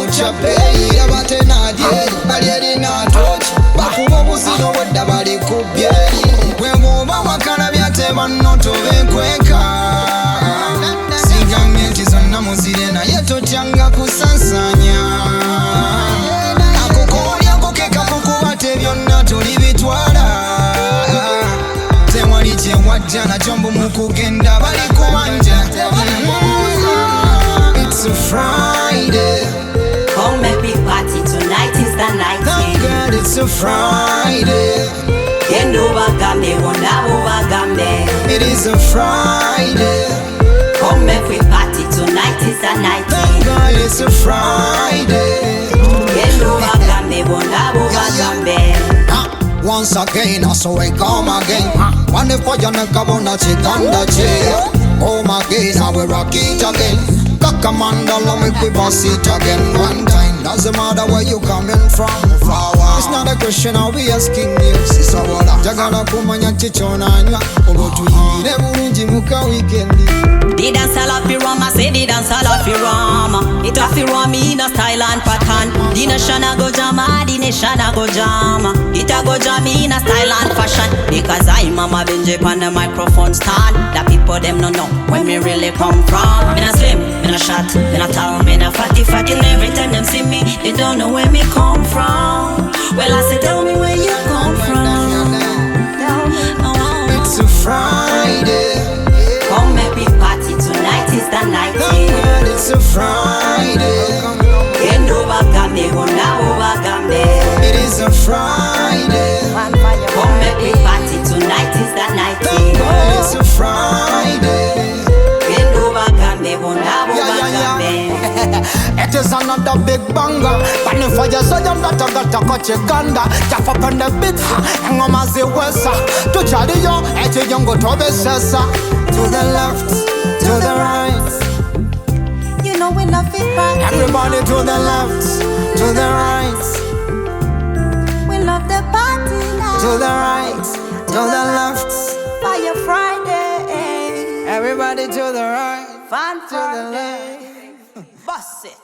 muchape abate nadye balyeri natoki bakuba obuzino wedda bali kubye bwe muba wakalabya tebanno tobenkweka sigamye nti zonna muzire naye totyanga kusansanya akukolyako kekakukuba tebyonna tolibitwala tewali kyewajja nakyo mbu mukugenda bali kubanja. It's a Friday. Come make we party, tonight is the night. Thank God it's a Friday. Kendo bagambe, wonabo bagambe. It is a Friday. Come make we party, tonight is the night. Thank God it's a Friday. Kendo bagambe, wonabo bagambe. Once again, so I come again. One for your neck, I wanna Kiganda Kye. Home again, I will rock it again. Kakamanda, love me, we boss it again. One time, doesn't matter where you coming from. It's not a question, I'll be asking you. Sister, what up? Jagana kumanya chichona nya. Ogo tu yine burunji muka weekendi. The dance all of Roma, say the dance all of Roma. It off Roma in a style and pattern. The nation a go jama, the nation a go jama. It a go jama in a style and fashion. Because I mama Benji on the microphone stand. The people them no know where me really come from. Me na slim, me na short, me na tall, me na fatty. And every time them see me, they don't know where me come from. Well I say tell me where you come from. It's a Friday. Come make we party, tonight is the night. It's a Friday. Kendo bagambe, wonabo bagambe. It is a Friday. Come make we party, tonight is the night. It's a Friday. Kendo bagambe, wonabo bagambe. It is another big banger. Bani Fyah so you got Kiganda Kye up on the beat. Ngoma ziweza tujali yo eti yongo tobesesa. To the left, to the right. You know we love it party. Everybody to the left, to the right. We love the party now. To the right, to the left. Fire Friday. Everybody to the right, Fun to the left. Friday. Bust it.